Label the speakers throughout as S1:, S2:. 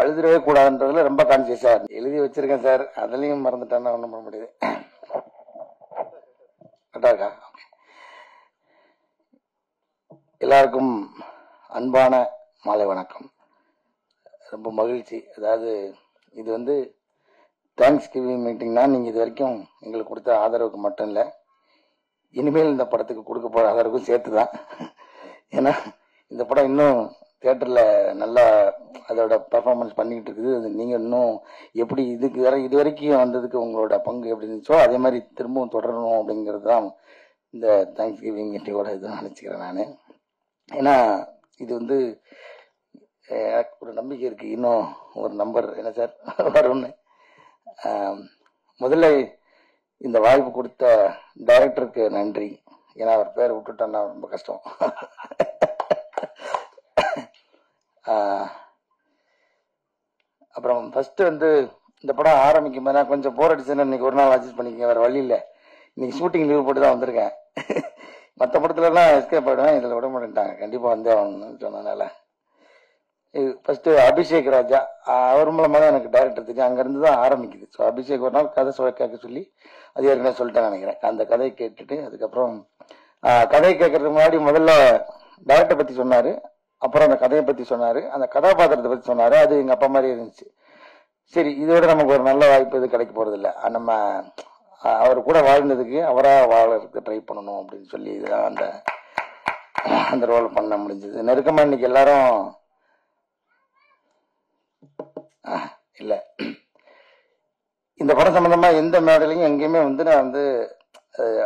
S1: அழுதுடவே கூடாதுன்றதுல ரொம்ப கான்சியஸா எழுதி வச்சிருக்கேன் சார். அதுலயும் மறந்துட்டேன்னா ஒன்றும் பண்ண முடியாது. கரெக்டாக்கா? எல்லாருக்கும் அன்பான மாலை வணக்கம். ரொம்ப மகிழ்ச்சி. அதாவது இது வந்து தேங்க்ஸ் கிவிங் மீட்டிங் தான். நீங்கள் இது வரைக்கும் எங்களுக்கு கொடுத்த ஆதரவுக்கு மட்டும் இல்லை, இனிமேல் இந்த படத்துக்கு கொடுக்க போகிற ஆதரவுக்கும் சேர்த்து தான். ஏன்னா இந்த படம் இன்னும் தியேட்டரில் நல்லா அதோட பெர்ஃபார்மன்ஸ் பண்ணிக்கிட்டு இருக்குது. அது நீங்கள் இன்னும் எப்படி இது வரைக்கும் வந்ததுக்கு உங்களோட பங்கு எப்படி இருந்துச்சோ அதே மாதிரி திரும்பவும் தொடரணும் அப்படிங்கிறது தான் இந்த தேங்க்ஸ் கிவிங் மீட்டிங்கோட இதுதான் நினச்சிக்கிறேன் நான். ஏன்னா இது வந்து எனக்கு ஒரு நம்பிக்கை இருக்கு, இன்னும் ஒரு நம்பர் என்ன சார் வரும்னு. முதல்ல இந்த வாய்ப்பு கொடுத்த டைரக்டருக்கு நன்றி. ஏன்னா அவர் பேரை விட்டுட்டோன்னா ரொம்ப கஷ்டம். அப்புறம் ஃபர்ஸ்ட் வந்து இந்த படம் ஆரம்பிக்கும் போது நான் கொஞ்சம் போர் அடிச்சுன்னு இன்னைக்கு ஒரு நாள் அட்ஜஸ்ட் பண்ணிக்கங்க, வேற வழி இல்லை. இன்னைக்கு ஷூட்டிங் லீவ் போட்டு தான் வந்திருக்கேன். மற்ற படத்துலலாம் எஸ்கேப் ஆயிடுவேன், இதில் விட மாட்டேன்ட்டாங்க, கண்டிப்பாக வந்தே ஆகணும்னு சொன்னதுனால. ஃபர்ஸ்ட் அபிஷேக் ராஜா, அவர் மூலமாக தான் எனக்கு டைரக்டர் தெரியும், அங்கேருந்து தான் ஆரம்பிக்குது. ஸோ அபிஷேக் ஒரு நாள் கதை கேட்க சொல்லி அது ஏற்கனவே சொல்லிட்டேன் நினைக்கிறேன். அந்த கதையை கேட்டுட்டு அதுக்கப்புறம் கதையை கேட்கறதுக்கு முன்னாடி முதல்ல டைரக்டரை பற்றி சொன்னார், அப்புறம் அந்த கதையை பற்றி சொன்னார், அந்த கதாபாத்திரத்தை பற்றி சொன்னார். அது எங்கள் அப்பா மாதிரி இருந்துச்சு. சரி, இதோட நமக்கு ஒரு நல்ல வாய்ப்பு இது கிடைக்க போகிறது இல்லை, நம்ம அவர் கூட வாழ்ந்ததுக்கு அவராக வாழறதுக்கு ட்ரை பண்ணணும் அப்படின்னு சொல்லி இதுதான் அந்த ரோல் பண்ண முடிஞ்சது. நெருக்கமாக இன்னைக்கு எல்லாரும் இல்லை, இந்த படம் சம்பந்தமா எந்த மேடையிலையும் எங்கேயுமே வந்து நான் வந்து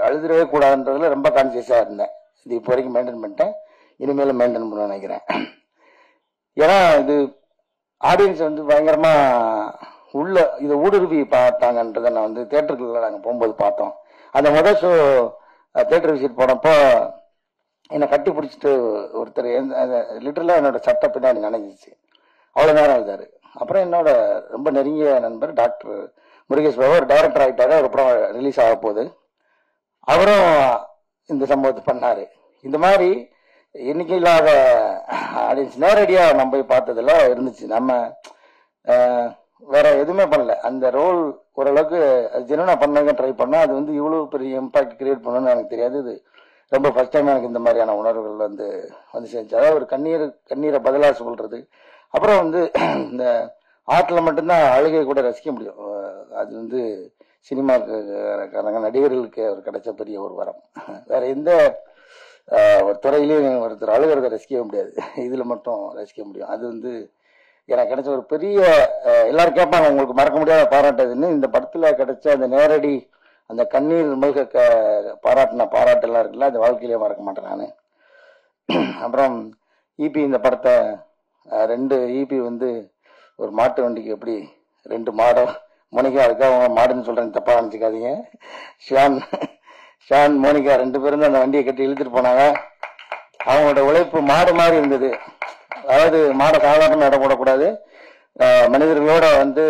S1: அழுதுடவே கூடாதுன்றதுல ரொம்ப கான்சியஸா இருந்தேன். இது இப்போ வரைக்கும் மெயின்டைன் பண்ணிட்டேன், இனிமேலும் மெயின்டைன் பண்ண நினைக்கிறேன். ஏன்னா இது ஆடியன்ஸ் வந்து பயங்கரமா உள்ள இதை ஊடுருவி பார்த்தாங்கன்றதை நான் வந்து தியேட்டருக்குள்ள நாங்கள் போகும்போது பார்த்தோம். அந்த முதல் ஷோ தியேட்டர் விசிட் போனப்போ என்னை கட்டி பிடிச்சிட்டு ஒருத்தர் லிட்டரலாக என்னோட சட்டை பின்னாடி நினைஞ்சிச்சு, அவ்வளோ நேரம் எழுதாரு. அப்புறம் என்னோட ரொம்ப நெருங்கிய நண்பர் டாக்டர் முருகேஷ் பாபு, ஒரு டைரக்டர் ஆகிட்டாரு, ஒரு படம் ரிலீஸ் ஆக போகுது, அவரும் இந்த சம்பவத்தை பண்ணாரு. இந்த மாதிரி எண்ணிக்கை இல்லாத ஆடியன்ஸ் நேரடியாக நம்ம போய் பார்த்ததுல இருந்துச்சு. நம்ம வேற எதுவுமே பண்ணல, அந்த ரோல் ஓரளவுக்கு ஜெனுவனா பண்ண ட்ரை பண்ணா அது வந்து இவ்வளவு பெரிய இம்பாக்ட் கிரியேட் பண்ணணும்னு எனக்கு தெரியாது. இது ரொம்ப ஃபர்ஸ்ட் டைம் எனக்கு இந்த மாதிரியான உணர்வுகள் வந்து சேர்ந்துச்சு. அதாவது ஒரு கண்ணீரை பதிலாக சொல்றது. அப்புறம் வந்து இந்த ஆர்ட்ல மட்டும்தான் அழுகை கூட ரசிக்க முடியும். அது வந்து சினிமாக்காரங்க நடிகர்களுக்கு அவர் கிடைச்ச பெரிய ஒரு வரம். வேற எந்த ஒரு துறையிலையும் ஒருத்தர் அழுகிறத ரசிக்க முடியாது, இதுல மட்டும் ரசிக்க முடியும். அது வந்து எனக்கு கிடைச்ச ஒரு பெரிய, எல்லாரும் கேட்பாங்க உங்களுக்கு மறக்க முடியாத பாராட்டுதுன்னு. இந்த படத்துல கிடைச்ச அந்த நேரடி அந்த கண்ணீர் மிக பாராட்டெல்லாம் இருக்குல்ல, அது வாழ்க்கையிலேயே மறக்க மாட்டேன் நான். அப்புறம் இபி இந்த படத்தை 2 இபி வந்து ஒரு மாட்டு வண்டிக்கு எப்படி 2 மாடோ மோனிகா, அதுக்காக அவங்க மாடுன்னு சொல்றேன், தப்பா நினைச்சுக்காதீங்க. ஷான் மோனிகா 2 பேரும் தான் அந்த வண்டியை கட்டி இழுத்துட்டு போனாங்க. அவங்களோட உழைப்பு மாடு மாதிரி இருந்தது. அதாவது மாடை சாதாரண இடம் போடக்கூடாது, மனிதர்களோட வந்து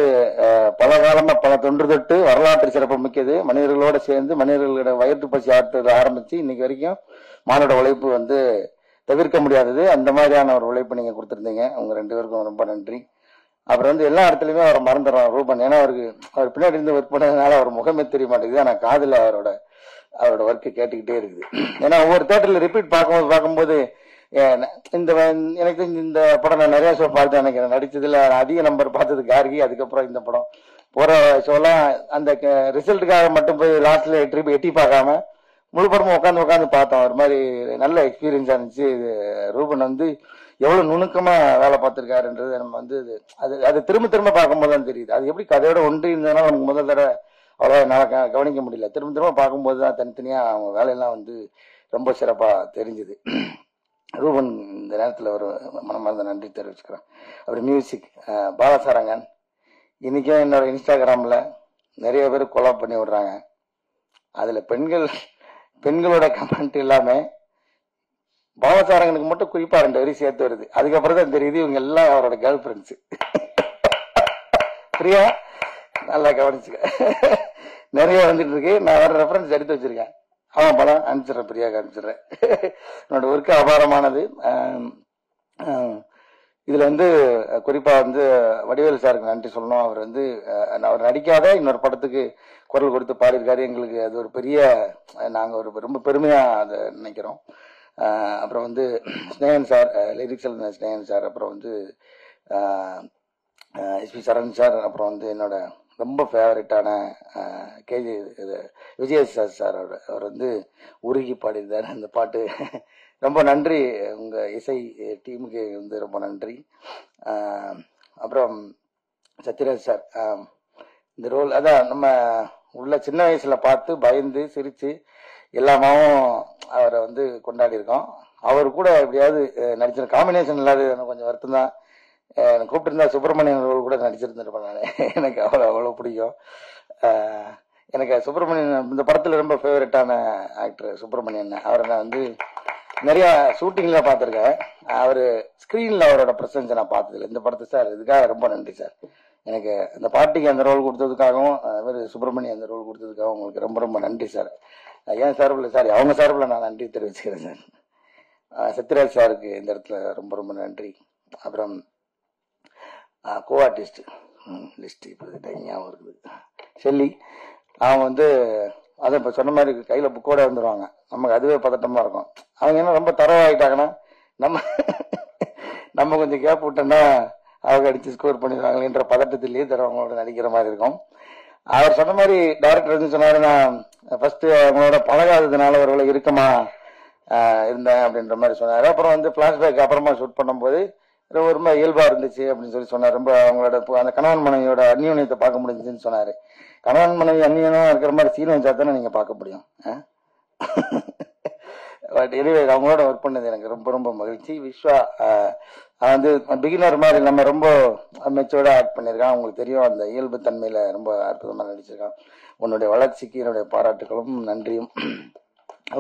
S1: பல காலமா பல தொன்று தொட்டு வரலாற்று சிறப்பு மிக்கது. மனிதர்களோட சேர்ந்து மனிதர்களோட வயிற்று பசி ஆற்றுறது ஆரம்பிச்சு இன்னைக்கு வரைக்கும் மாடோட உழைப்பு வந்து தவிர்க்க முடியாதது. அந்த மாதிரியான ஒரு உழைப்பு நீங்க கொடுத்துருந்தீங்க, உங்க 2 பேருக்கும் ரொம்ப நன்றி. அப்புறம் வந்து எல்லா இடத்துலயுமே அவரை மறந்துடுறோம் ரூபன். ஏன்னா அவர் பின்னாடி இருந்து ஒர்க் பண்ணதுனால அவர் முகமே தெரிய மாட்டேங்குது, ஆனா காதுல அவரோட ஒர்க்கு கேட்டுக்கிட்டே இருக்குது. ஏன்னா ஒவ்வொரு தேட்டர்ல ரிப்பீட் பார்க்கும்போது எனக்கு இந்த படம் நான் நிறைய ஷோ பார்த்து நினைக்கிறேன். நடிச்சதுல அதிக நம்பர் பார்த்தது கார்கி, அதுக்கப்புறம் இந்த படம். போற ஷோலாம் அந்த ரிசல்ட்டுக்காக மட்டும் போய் லாஸ்ட்ல ட்ரிப் எட்டி பார்க்காம முழு படமும் உட்காந்து பார்த்தோம். ஒரு மாதிரி நல்ல எக்ஸ்பீரியன்ஸா இருந்துச்சு. ரூபன் வந்து எவ்வளவு நுணுக்கமா வேலை பார்த்திருக்காருன்றது நம்ம வந்து அது திரும்ப பார்க்கும்போது தான் தெரியுது. அது எப்படி கதையோட ஒன்றி இருந்ததுனால நமக்கு முதல் தடவை அவ்வளோ என்னால் கவனிக்க முடியல. திரும்ப பார்க்கும்போது தான் தனித்தனியா அவங்க வேலையெல்லாம் வந்து ரொம்ப சிறப்பா தெரிஞ்சுது. ரூபன் இந்த நேரத்தில் ஒரு மனமார்ந்த நன்றி தெரிவிச்சுக்கிறேன். அப்படி மியூசிக் பாலசாரங்கன், இன்னைக்கும் என்னோட இன்ஸ்டாகிராம்ல நிறைய பேர் கொலாப் பண்ணி விடுறாங்க. அதுல பெண்களோட கமெண்ட் எல்லாமே பாலசாரங்கனுக்கு மட்டும் குறிப்பா 2 வரி சேர்த்து வருது. அதுக்கப்புறம் தான் தெரியுது இவங்க எல்லாம் அவரோட கேர்ள் ஃப்ரெண்ட்ஸ். பிரியா நல்லா கவனிச்சுக்க, நிறைய வந்துட்டு இருக்கு. நான் வேற ரெஃபரன்ஸ் எடுத்து வச்சிருக்கேன். அவன் பலம் அனுப்பிச்சிடுறேன், பிரியாவுக்கு அனுப்பிச்சிடுறேன். என்னோட ஒர்க்கு அபாரமானது. இதுல வந்து குறிப்பா வந்து வடிவேலு சாருக்கு நன்றி சொல்லணும். அவர் வந்து அவர் நடிக்காத இன்னொரு படத்துக்கு குரல் கொடுத்து பாடியிருக்காரு. எங்களுக்கு அது ஒரு பெரிய, நாங்க ஒரு ரொம்ப பெருமையா அதை நினைக்கிறோம். அப்புறம் வந்து ஸ்னேகன் சார், லிரிக்ஸ் எழுதின ஸ்னேகன் சார், அப்புறம் வந்து எஸ்பி சரண் சார், அப்புறம் வந்து என்னோட ரொம்ப ஃபேவரட்டான கேஜி விஜய் சார் அவர் வந்து உருகி பாடியிருந்தார் அந்த பாட்டு. ரொம்ப நன்றி உங்கள் இசை டீமுக்கு வந்து ரொம்ப நன்றி. அப்புறம் சத்யராஜ் சார் இந்த ரோல் அதான் நம்ம உள்ள சின்ன வயசில் பார்த்து பயந்து சிரித்து எல்லாமாவும் அவரை வந்து கொண்டாடி இருக்கோம். அவர் கூட எப்படியாவது நடிச்சிட காம்பினேஷன் இல்லாத எனக்கு கொஞ்சம் வருத்தம் தான். கூப்பிட்டுருந்தா சுப்பிரமணியன் ரோல் கூட நடிச்சிருந்துருப்பேன் நான். எனக்கு அவ்வளோ பிடிக்கும். எனக்கு சுப்பிரமணியன் இந்த படத்தில் ரொம்ப ஃபேவரட்டான ஆக்டர் சுப்பிரமணியன். அவரை நான் வந்து நிறையா ஷூட்டிங்கில் பார்த்துருக்கேன். அவர் ஸ்க்ரீனில் அவரோட ப்ரெசன்ஸை நான் பார்த்ததில்லை. இந்த படத்தை சார் இதுக்காக ரொம்ப நன்றி சார். எனக்கு அந்த பாட்டிக்கு அந்த ரோல் கொடுத்ததுக்காகவும் அவர் சுப்பிரமணியன் அந்த ரோல் கொடுத்ததுக்காகவும் உங்களுக்கு ரொம்ப ரொம்ப நன்றி சார். ஏன் சார்பில் சாரி அவங்க சார்பில் நான் நன்றி தெரிவிச்சுக்கிறேன் சார். சத்யராஜ் சாருக்கு இந்த இடத்துல ரொம்ப ரொம்ப நன்றி. அப்புறம் கோ ஆர்டிஸ்ட் லிஸ்ட் இப்போ ஞாபகம் இருக்குது, ஷெல்லி. அவங்க வந்து அதை இப்போ சொன்ன மாதிரி கையில் புக்கோட வந்துடுவாங்க. நமக்கு அதுவே பதட்டமாக இருக்கும். அவங்க என்ன ரொம்ப தரவாயிட்டாங்கன்னா நம்ம கொஞ்சம் கேப் விட்டோன்னா அவங்க அடித்து ஸ்கோர் பண்ணிடுவாங்களேன்ற பதட்டத்திலேயே தரவங்களோட நடிக்கிற மாதிரி இருக்கும். அவர் சொன்ன மாதிரி டைரக்டர் வந்து சொன்னார், நான் ஃபஸ்ட்டு அவங்களோட பழகாததுனால ஒருவேளை இறுக்கமா இருந்தேன் அப்படின்ற மாதிரி சொன்னார். அப்புறம் வந்து ஃப்ளாஷ்பேக் அப்புறமா ஷூட் பண்ணும்போது ரொம்ப இயல்பா இருந்துச்சு அப்படின்னு சொல்லி சொன்னார். ரொம்ப அவங்களோட அந்த கணவன் மனைவியோட அந்நியோன்யத்தை பார்க்க முடிஞ்சுன்னு சொன்னாரு. கணவன் மனைவி அந்நியனும் இருக்கிற மாதிரி சீன் வச்சா தானே நீங்க பார்க்க முடியும். பட் எனிவே அவங்களோட ஒர்க் பண்ணது எனக்கு ரொம்ப ரொம்ப மகிழ்ச்சி. விஸ்வா வந்து பிகினர் மாதிரி நம்ம ரொம்ப மெச்சோர்டா ஆக்ட் பண்ணியிருக்கான். அவங்களுக்கு தெரியும் அந்த இயல்பு தன்மையில ரொம்ப அற்புதமாக நடிச்சிருக்கான். உன்னுடைய வளர்ச்சிக்கு என்னுடைய பாராட்டுகளும் நன்றியும்.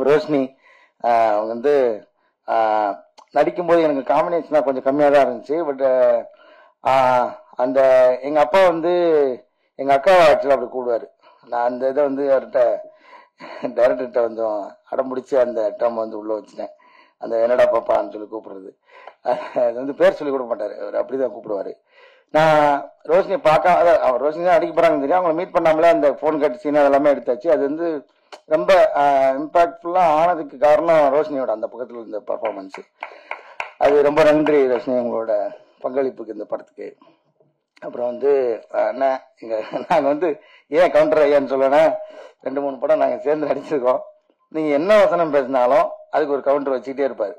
S1: ரோஷினி அவங்க வந்து நடிக்கும்போது எனக்கு காம்பினேஷனாக கொஞ்சம் கம்மியாக தான் இருந்துச்சு. பட் அந்த எங்கள் அப்பா வந்து எங்கள் அக்காவை ஆக்சுவலாக அப்படி கூடுவார். நான் அந்த இதை வந்து அவர்கிட்ட டைரக்டர்கிட்ட வந்து அடம்பிடிச்சி அந்த டேம் வந்து உள்ளே வச்சுட்டேன். அந்த என்னடா பாப்பான்னு சொல்லி கூப்பிடுறது, அது வந்து பேர் சொல்லி கொடுக்க மாட்டார், அவர் அப்படி தான் கூப்பிடுவார். நான் ரோஷினியை பார்க்க அவர் ரோஷினி தான் அடிக்க போகிறாங்கன்னு தெரியும். அவங்கள மீட் பண்ணாமலே அந்த ஃபோன் கட் சீன் அதெல்லாமே எடுத்தாச்சு. அது வந்து ரொம்ப இம்பாக்ட்ஃபுல்லாக ஆனதுக்கு காரணம் ரோஷினியோட அந்த பக்கத்தில் இருந்த பர்ஃபார்மன்ஸு. அது ரொம்ப நன்றி ரோஷினி உங்களோட பங்களிப்புக்கு இந்த படத்துக்கு. அப்புறம் வந்து அண்ணன் நாங்கள் வந்து ஏன் கவுண்டர் ஐயான்னு சொல்லனா, 2-3 படம் நாங்கள் சேர்ந்து நடிச்சிருக்கோம். நீங்கள் என்ன வசனம் பேசினாலும் அதுக்கு ஒரு கவுண்டர் வச்சுக்கிட்டே இருப்பார்.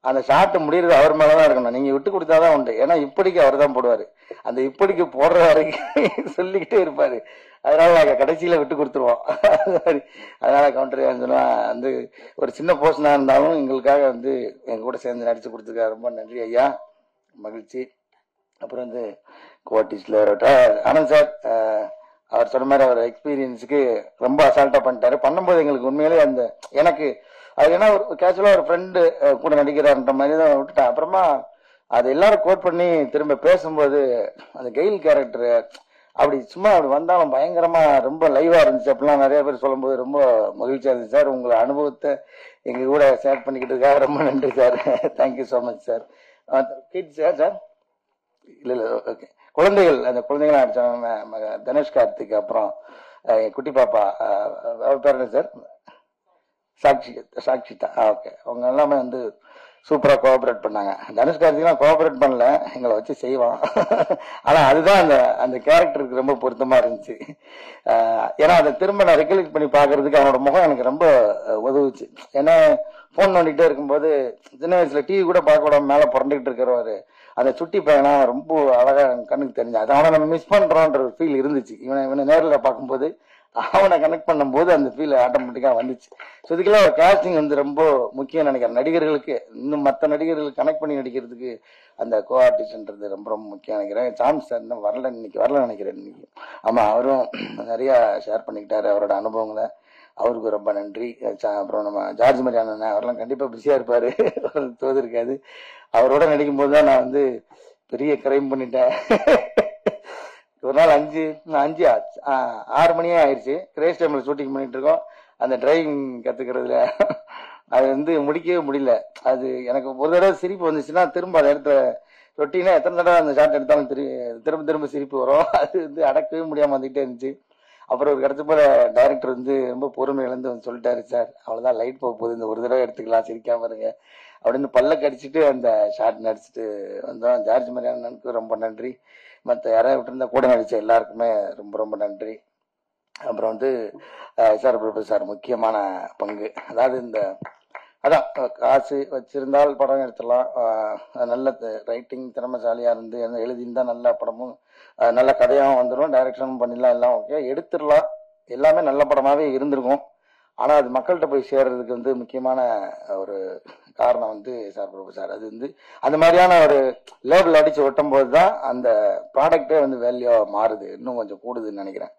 S1: அந்த ஷாட்டு முடிகிறது அவர் மேலே தான் இருக்கணும், நீங்கள் விட்டு கொடுத்தாதான் உண்டு. ஏன்னா இப்படிக்கு அவர் தான் போடுவார். அந்த இப்படிக்கு போடுற வரைக்கும் சொல்லிக்கிட்டே இருப்பார். அதனால நாங்கள் கடைசியில் விட்டு கொடுத்துருவோம். அதனால கவுண்டர் சொன்னா வந்து ஒரு சின்ன போர்ஷனாக இருந்தாலும் எங்களுக்காக வந்து எங்கள் கூட சேர்ந்து நடிச்சு கொடுத்துருக்காரு. ரொம்ப நன்றி ஐயா, மகிழ்ச்சி. அப்புறம் வந்து கோஆர்டிஸ்டில் ஆனந்த் சார், அவர் சொன்ன மாதிரி அவர் எக்ஸ்பீரியன்ஸுக்கு ரொம்ப அசால்ட்டாக பண்ணிட்டாரு. பண்ணும்போது எங்களுக்கு உண்மையிலே அந்த எனக்கு அது ஏன்னா ஒரு கேஷுவலாக ஒரு ஃப்ரெண்டு கூட நடிக்கிறாருன்ற மாதிரி தான் விட்டுட்டேன். அப்புறமா அது எல்லாரும் கோட் பண்ணி திரும்ப பேசும்போது அந்த கெயில் கேரக்டரு அப்படி சும்மா அப்படி வந்தாலும் பயங்கரமா ரொம்ப லைவா இருந்துச்சு. அப்படிலாம் நிறைய பேர் சொல்லும்போது ரொம்ப மகிழ்ச்சியா இருந்துச்சு சார். உங்களை அனுபவத்தை எங்க கூட ஷேர் பண்ணிக்கிட்டதுக்காக ரொம்ப நன்றி sir. Thank you so much sir. Kids sir இல்லை இல்லை ஓகே, குழந்தைகள் அந்த குழந்தைகள் அடிச்சாங்க தனுஷ் கார்த்திக், அப்புறம் குட்டி பாப்பா அவர் பேர் என்ன சார், சாக்ஷிதா. ஓகே, அவங்க எல்லாமே வந்து சூப்பராக கோஆப்ரேட் பண்ணாங்க. தனுஷ் கார்த்திக்லாம் கோஆப்ரேட் பண்ணல, எங்களை வச்சு செய்வான். ஆனால் அதுதான் அந்த அந்த கேரக்டருக்கு ரொம்ப பொருத்தமாக இருந்துச்சு. ஏன்னா அதை திரும்ப நான் ரெக்கலெக்ட் பண்ணி பார்க்கறதுக்கு அவனோட முகம் எனக்கு ரொம்ப உதவுச்சு. ஏன்னா ஃபோன் நோண்டிகிட்டே இருக்கும்போது சின்ன வயசுல டிவி கூட பார்க்க விடாம மேலே புரண்டுகிட்டு இருக்கிறவாரு அந்த சுட்டி பையனா ரொம்ப அழகா கண்ணுக்கு தெரிஞ்சு அது அவனை நம்ம மிஸ் பண்றோன்ற ஒரு ஃபீல் இருந்துச்சு. இவனை நேரில் பார்க்கும்போது அவனை கனெக்ட் பண்ணும்போது அந்த ஃபீல் ஆட்டோமேட்டிக்கா வந்துச்சு. ஸோ இதுக்கெல்லாம் ஒரு காஸ்டிங் வந்து ரொம்ப முக்கியம் நினைக்கிறேன். நடிகர்களுக்கு இன்னும் மற்ற நடிகர்களுக்கு கனெக்ட் பண்ணி நடிக்கிறதுக்கு அந்த கோ ஆர்டிஸ்ட்ன்றது ரொம்ப ரொம்ப முக்கியம் நினைக்கிறேன். சான்ஸ் இன்னும் வரல, இன்னைக்கு வரல நினைக்கிறேன் இன்னைக்கு. ஆமா, அவரும் நிறைய ஷேர் பண்ணிக்கிட்டாரு அவரோட அனுபவங்களை. அவருக்கு ரொம்ப நன்றி. அப்புறம் நம்ம ஜார்ஜ் மரி அண்ணன் அவரெல்லாம் கண்டிப்பா பிஸியா இருப்பாரு, தோது இருக்காது. அவரோட நடிக்கும் போது தான் நான் வந்து பெரிய கிரைம் பண்ணிட்டேன். ஒரு நாள் 6 மணியே ஆயிடுச்சு. கிரேஸ் டைம்ல ஷூட்டிங் பண்ணிட்டு இருக்கோம். அந்த டிரைவிங் கத்துக்கிறதுல அது வந்து முடிக்கவே முடியல. அது எனக்கு ஒரு தடவை சிரிப்பு வந்துச்சுன்னா திரும்ப அந்த இடத்துல ரொட்டீனா எத்தனை தடவை அந்த ஷாட் எடுத்தாலும் திரும்ப திரும்ப சிரிப்பு வரும். அது வந்து அடக்கவே முடியாம வந்துகிட்டே இருந்துச்சு. அப்புறம் ஒரு கிடைச்ச போல டைரக்டர் வந்து ரொம்ப பொறுமை இழந்து வந்து சொல்லிட்டாரு, சார் அவ்வளவுதான் லைட் போக போகுது, இந்த ஒரு தடவை எடுத்துக்கலாம், சிரிக்காம இருங்க அப்படின்னு பல்ல கடிச்சிட்டு அந்த ஷாட் நடிச்சுட்டு வந்தோம். ஜார்ஜ் மரியானனுக்கு ரொம்ப நன்றி. மற்ற யாராவது விட்டுருந்தா கூட நடிச்ச எல்லாருக்குமே ரொம்ப ரொம்ப நன்றி. அப்புறம் வந்து சார் பிரபு சார் முக்கியமான பங்கு, அதாவது இந்த அதான் காசு வச்சிருந்தால் படம் எடுத்துடலாம், நல்ல ரைட்டிங் திறமைசாலியா இருந்து எழுதியிருந்தா நல்ல படமும் நல்ல கதையாகவும் வந்துடும், டைரக்ஷனும் பண்ணிடலாம், எல்லாம் ஓகே எடுத்துடலாம், எல்லாமே நல்ல படமாவே இருந்திருக்கும். ஆனா அது மக்கள்கிட்ட போய் சேர்றதுக்கு வந்து முக்கியமான ஒரு காரணம் வந்து சார் பிரபு சார். அது வந்து அந்த மாதிரியான ஒரு லேபிள் அடிச்சு ஒட்டும் போதுதான் அந்த ப்ராடக்டே வந்து வேல்யூ மாறுது, இன்னும் கொஞ்சம் கூடுதுன்னு நினைக்கிறேன்.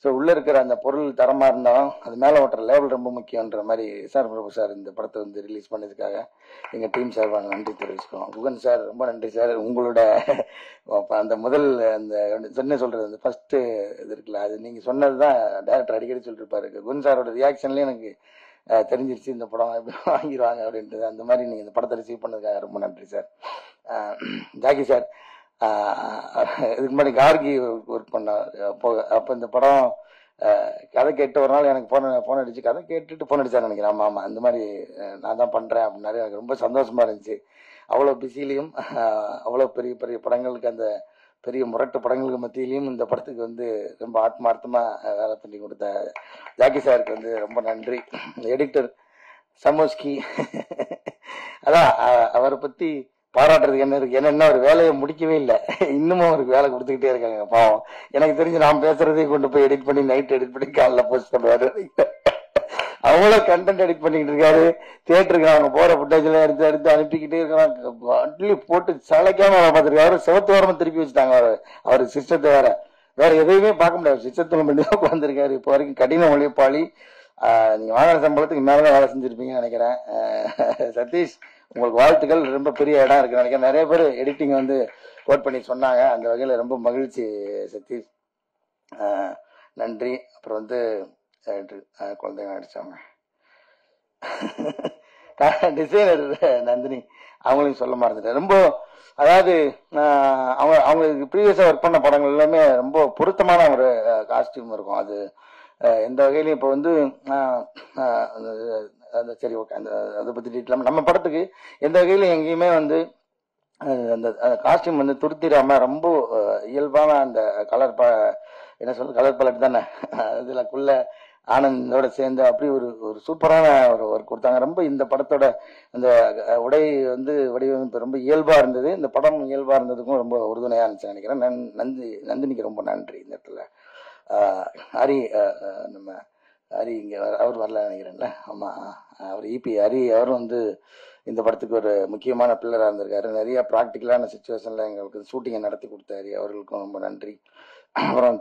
S1: ஸோ உள்ள இருக்கிற அந்த பொருள் தரமா இருந்தாலும் அது மேல ஓட்டுற லேபிள் ரொம்ப முக்கியன்ற மாதிரி சார் பிரபு சார் இந்த படத்தை வந்து ரிலீஸ் பண்ணதுக்காக எங்க டீம் சார்பாக நன்றி தெரிவிச்சுக்கோம். குகன் சார் ரொம்ப நன்றி சார். உங்களோட அந்த முதல் அந்த என்ன சொல்றது அந்த ஃபர்ஸ்ட் இது இருக்குல்ல, அது நீங்க சொன்னதுதான் டேரக்டர் அடிக்கடி சொல்லிட்டு இருப்பாரு. குகன் சாரோட ரியாக்ஷன்லயே எனக்கு தெரிஞ்சிருச்சு இந்த படம் எப்படி வாங்கிடுவாங்க அப்படின்றது. அந்த மாதிரி நீங்க இந்த படத்தை ரிசீவ் பண்ணதுக்காக ரொம்ப நன்றி சார். ஜாக்கி சார் இதுக்கு முன்னாடி கார்கி ஒர்க் பண்ண அப்போ இந்த படம் கதை கேட்டு ஒரு நாள் எனக்கு போன் அடிச்சு கதை கேட்டுட்டு போன் அடிச்சாரு நினைக்கிறேன். ஆமா ஆமா இந்த மாதிரி நான் தான் பண்றேன் அப்படின்னாரு. எனக்கு ரொம்ப சந்தோஷமா இருந்துச்சு. அவ்வளோ பிஸிலையும் அவ்வளோ பெரிய பெரிய படங்களுக்கு அந்த பெரிய முரட்டு படங்களுக்கு மத்தியிலையும் இந்த படத்துக்கு வந்து ரொம்ப ஆத்மார்த்தமா வேலை பண்ணி கொடுத்த ஜாக்கி சாருக்கு வந்து ரொம்ப நன்றி. எடிட்டர் சமோஸ்கி அதான் அவரை பத்தி பாராட்டுறதுக்கு என்ன இருக்கு, ஏன்னா ஒரு வேலையை முடிக்கவே இல்லை, இன்னமும் அவருக்கு வேலை கொடுத்துக்கிட்டே இருக்காங்க பாவம். எனக்கு தெரிஞ்சு நான் பேசுறதே கொண்டு போய் எடிட் பண்ணி நைட் எடிட் பண்ணி காலைல போஸ்ட் பண்ணுவாரு. அவ்வளவு கண்டென்ட் எடிட் பண்ணிக்கிட்டு இருக்காரு. தியேட்டருக்கு அவங்க போற ஃபுட்டேஜ் எல்லாம் எடுத்து எடுத்து அனுப்பிக்கிட்டே இருக்காங்க. போட்டு சளைக்காம பார்த்துருக்காரு. சிவத்து வாரமா திருப்பி வச்சுட்டாங்க அவரு சிஸ்டத்தை வேற எதையுமே பார்க்க முடியாது, சிஸ்டத்துல மட்டும் உட்காந்துருக்காரு. இப்போ வரைக்கும் கடின உழைப்பாளி. நீங்க வாங்கின சம்பளத்துக்கு மேலதான் வேலை செஞ்சிருப்பீங்கன்னு நினைக்கிறேன். சதீஷ் உங்களுக்கு வாழ்த்துக்கள். ரொம்ப பெரிய இடம் இருக்கு நினைக்கிறேன். நிறைய பேர் எடிட்டிங் வந்து கோட் பண்ணி சொன்னாங்க. அந்த வகையில ரொம்ப மகிழ்ச்சி சதீஷ், நன்றி. அப்புறம் வந்து குழந்தைங்க நடிச்சாங்க டிசைனர் நந்தினி, அவங்களையும் சொல்ல மறந்துட்டேன். ரொம்ப அதாவது அவங்களுக்கு ப்ரீவியஸா ஒர்க் பண்ண படங்கள் எல்லாமே ரொம்ப பொருத்தமான ஒரு காஸ்டியூம் இருக்கும். அது எந்த வகையிலையும் இப்போ வந்து அந்த சரி ஓகே அந்த அதை பத்தி டீட்டெயில் நம்ம படத்துக்கு எந்த வகையிலும் எங்கேயுமே வந்து அந்த காஸ்டியூம் வந்து துருத்திடாம ரொம்ப இயல்பான அந்த கலர் என்ன சொல்றது கலர் பலட் தானே, இதுலக்குள்ள ஆனந்தோட சேர்ந்து அப்படி ஒரு சூப்பரான ஒரு ஒர்க் கொடுத்தாங்க. ரொம்ப இந்த படத்தோட அந்த உடை வந்து வடிவமைப்பு ரொம்ப இயல்பா இருந்தது. இந்த படம் இயல்பா இருந்ததுக்கும் ரொம்ப உறுதுணையா இருந்துச்சு நினைக்கிறேன். நந்தினிக்கு ரொம்ப நன்றி. இந்த இடத்துல ஹரி, நம்ம ஹரி இங்க அவர் வரல நினைக்கிறேன்ல. ஆமா, அவர் இபி ஹரி அவரும் வந்து இந்த படத்துக்கு ஒரு முக்கியமான பில்லரா இருந்திருக்காரு. நிறைய ப்ராக்டிக்கலான சுச்சுவேஷன்ல எங்களுக்கு ஷூட்டிங்கை நடத்தி கொடுத்தாரு. அவர்களுக்கும் ரொம்ப நன்றி. அப்புறம்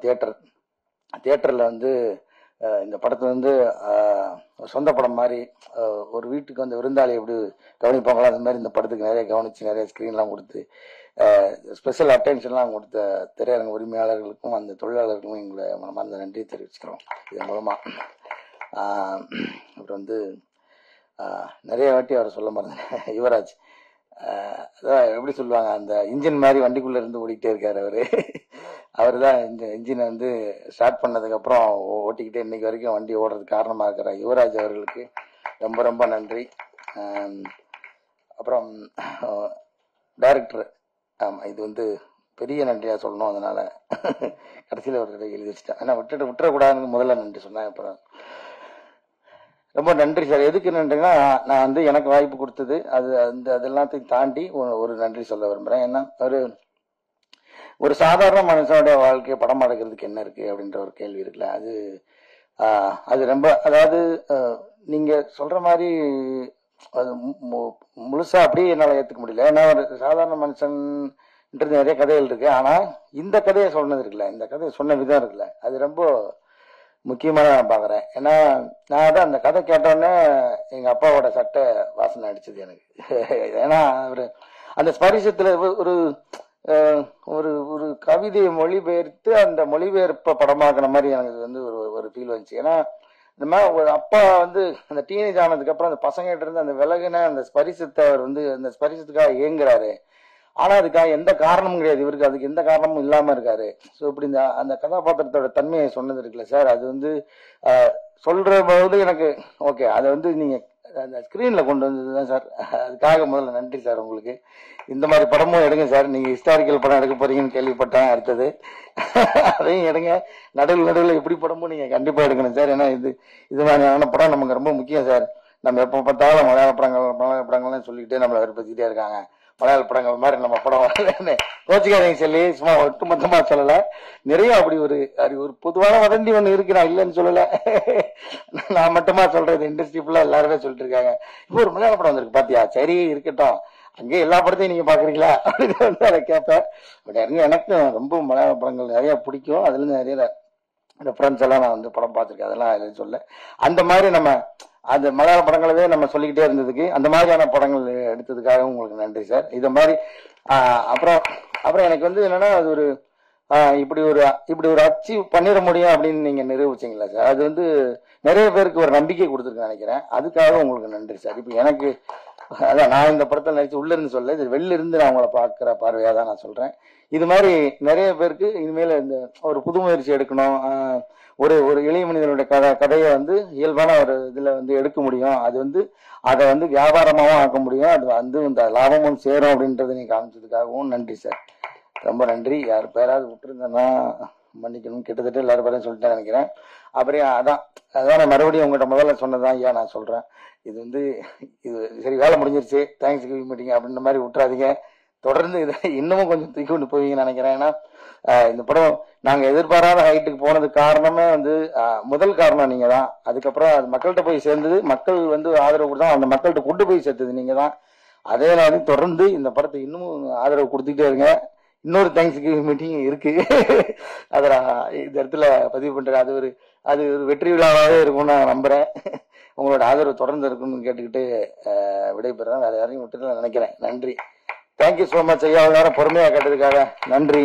S1: தியேட்டர்ல வந்து இந்த படத்தை வந்து சொந்த படம் மாதிரி ஒரு வீட்டுக்கு வந்து விருந்தாளி எப்படி கவனிப்பாங்களோ அந்த மாதிரி இந்த படத்துக்கு நிறைய கவனிச்சு நிறைய ஸ்கிரீன்லாம் கொடுத்து ஸ்பெஷல் அட்டென்ஷன்லாம் கொடுத்த திரையரங்க உரிமையாளர்களுக்கும் அந்த தொழிலாளர்களுக்கும் எங்களை மனமார்ந்த நன்றி தெரிவிச்சுக்கிறோம் இதன் மூலமா. அப்புறம் வந்து நிறைய வாட்டி அவரை சொல்ல மறந்தேன், யுவராஜ். அதான் எப்படி சொல்லுவாங்க, அந்த இன்ஜின் மாதிரி வண்டிக்குள்ள இருந்து ஓடிக்கிட்டே இருக்காரு அவரு தான் இந்த இன்ஜினை வந்து ஸ்டார்ட் பண்ணதுக்கு அப்புறம் ஓட்டிக்கிட்டே இன்னைக்கு வரைக்கும் வண்டி ஓடுறதுக்கு காரணமா இருக்கிற யுவராஜ் அவர்களுக்கு ரொம்ப ரொம்ப நன்றி. அப்புறம் டைரக்டர், ஆமா இது வந்து பெரிய நன்றியா சொல்லணும், அதனால கடைசியில ஒரு எழுதி வச்சுட்டேன். ஆனா விட்டுறக்கூடாதுன்னு முதல்ல நன்றி சொன்னேன். அப்புறம் ரொம்ப நன்றி சார். எதுக்கு நன்றினா, நான் வந்து எனக்கு வாய்ப்பு கொடுத்தது அது அது எல்லாத்தையும் தாண்டி ஒரு நன்றி சொல்ல விரும்புறேன். ஏன்னா ஒரு சாதாரண மனுஷனுடைய வாழ்க்கையை படம் எடுக்கிறதுக்கு என்ன இருக்கு அப்படின்ற ஒரு கேள்வி இருக்குல்ல, அது ரொம்ப அதாவது நீங்க சொல்ற மாதிரி அது முழுசா அப்படியே என்னால ஏத்துக்க முடியல. ஏன்னா ஒரு சாதாரண மனுஷன்ன்றது நிறைய கதைகள் இருக்கு. ஆனா இந்த கதையை சொன்னது இருக்குல்ல, இந்த கதையை சொன்ன விதம் இருக்குல்ல, அது ரொம்ப முக்கியமான நான் பாக்குறேன். ஏன்னா நான் தான் அந்த கதை கேட்டோடனே எங்க அப்பாவோட சட்டை வாசனை அடிச்சது எனக்கு. ஏன்னா அவரு அந்த ஸ்பரிசத்துல ஒரு ஒரு ஒரு கவிதையை மொழிபெயர்த்து அந்த மொழிபெயர்ப்ப படமாக்குன மாதிரி எனக்கு வந்து ஒரு ஃபீல் வந்துச்சு. ஏன்னா இந்த மாதிரி ஒரு அப்பா வந்து அந்த டீனேஜ் ஆனதுக்கு அப்புறம் அந்த பசங்க கிட்ட இருந்து அந்த விலகுன அந்த ஸ்பரிசத்தை அவர் வந்து அந்த ஸ்பரிசத்துக்காக இயங்குறாரு. ஆனா அதுக்காக எந்த காரணமும் கிடையாது இவருக்கு, அதுக்கு எந்த காரணமும் இல்லாம இருக்காரு. ஸோ இப்படி அந்த கதாபாத்திரத்தோட தன்மையை சொன்னது இருக்குல்ல சார், அது வந்து சொல்ற போது எனக்கு ஓகே, அதை வந்து நீங்க அந்த ஸ்கிரீன்ல கொண்டு வந்ததுதான் சார். அதுக்காக முதல்ல நன்றி சார் உங்களுக்கு. இந்த மாதிரி படமும் எடுங்க சார். நீங்க ஹிஸ்டாரிக்கல் படம் எடுக்க போறீங்கன்னு கேள்விப்பட்டேன். அடுத்தது அதையும் எடுங்க. நடுவில் எப்படி படமும் நீங்க கண்டிப்பா எடுக்கணும் சார். ஏன்னா இது மாதிரியான படம் நமக்கு ரொம்ப முக்கியம் சார். நம்ம எப்போ பார்த்தாலும் மலையாள படங்கள்லாம் சொல்லிக்கிட்டே நம்மளை வெறுப்பத்திக்கிட்டே இருக்காங்க. மலையாள படங்கள் மாதிரி நம்ம படம் வரலன்னு கோச்சிக்காரங்க சொல்லி சும்மா ஒட்டுமொத்தமா சொல்லல. நிறைய அப்படி ஒரு பொதுவான வதந்தி ஒண்ணு இருக்கு, நான் இல்லைன்னு சொல்லல. நான் மட்டுமா சொல்றது, இண்டஸ்ட்ரி ஃபுல்லா எல்லாருமே சொல்லிட்டு இருக்காங்க. இப்போ ஒரு மலையாள படம் வந்திருக்கு பாத்தியா, சரி இருக்கட்டும், அங்கே எல்லா படத்தையும் நீங்க பாக்குறீங்களா அப்படின்னு வந்து அதை கேட்பேன். பட் எனக்கு ரொம்ப மலையாள படங்கள் நிறைய பிடிக்கும். அதுல இருந்து நிறைய ரெஃபரன்ஸ் எல்லாம் நான் வந்து படம் பார்த்துருக்கேன். அதெல்லாம் எதுவும் சொல்ல. அந்த மாதிரி நம்ம அந்த மலையாள படங்களவே நம்ம சொல்லிக்கிட்டே இருந்ததுக்கு, அந்த மாதிரியான படங்கள் எடுத்ததுக்காக உங்களுக்கு நன்றி சார். இது மாதிரி அப்புறம் எனக்கு வந்து என்னன்னா, அது ஒரு இப்படி ஒரு அச்சீவ் பண்ணிட முடியும் அப்படின்னு நீங்க நிரூபிச்சிங்களா சார். அது வந்து நிறைய பேருக்கு ஒரு நம்பிக்கை கொடுத்துருக்குன்னு நினைக்கிறேன். அதுக்காக உங்களுக்கு நன்றி சார். இப்போ எனக்கு அதான், நான் இந்த படத்தில் நடிச்சு உள்ள இருந்து சொல்ல, இது வெளில இருந்து நான் உங்களை பார்க்குற பார்வையாக தான் நான் சொல்றேன். இது மாதிரி நிறைய பேருக்கு இனிமேல் இந்த ஒரு புது முயற்சி எடுக்கணும், ஒரு எளிய மனிதனுடைய கதையை வந்து இயல்பான ஒரு இதுல வந்து எடுக்க முடியும், அது வந்து அதை வந்து வியாபாரமாகவும் ஆக்க முடியும், அது வந்து இந்த லாபமும் சேரும் அப்படின்றத நீங்க காமிச்சதுக்காகவும் நன்றி சார். ரொம்ப நன்றி. யார் பேராவது விட்டுருந்தேன்னா மன்னிக்கணும். கிட்டத்தட்ட எல்லாரும் பேரையும் சொல்லிட்டேன் நினைக்கிறேன். அப்புறம் அதான் நான் மறுபடியும் உங்கள்கிட்ட முதல்ல சொன்னதான் ஐயா நான் சொல்றேன். இது சரி, வேலை முடிஞ்சிருச்சு, தேங்க்ஸ் கிவிங் மீட்டிங் அப்படின்ற மாதிரி விட்டுறாதீங்க. தொடர்ந்து இதை இன்னமும் கொஞ்சம் தூக்கி கொண்டு போவீங்கன்னு நினைக்கிறேன். ஏன்னா இந்த படம் நாங்க எதிர்பாராத ஹைட்டுக்கு போனதுக்கு காரணமே வந்து முதல் காரணம் நீங்க தான். அதுக்கப்புறம் அது மக்கள்கிட்ட போய் சேர்ந்தது, மக்கள் வந்து ஆதரவு கொடுத்தா அந்த மக்கள்கிட்ட கொண்டு போய் சேர்த்தது நீங்க தான். அதே மாதிரி தொடர்ந்து இந்த படத்தை இன்னமும் ஆதரவு கொடுத்துக்கிட்டே இருங்க. இன்னொரு தேங்க்ஸ் கிவிங் மீட்டிங் இருக்கு, அதை இந்த இடத்துல பதிவு பண்றேன். அது ஒரு வெற்றி விழாவாகவே இருக்கும்னு நான் நம்புறேன். உங்களோட ஆதரவு தொடர்ந்து இருக்குன்னு கேட்டுக்கிட்டு விடைபெறேன். வேற யாரையும் விட்டுட்டு நினைக்கிறேன். நன்றி. தேங்க்யூ ஸோ மச் ஐயா, நேரம் பொறுமையா கேட்டதுக்காக நன்றி.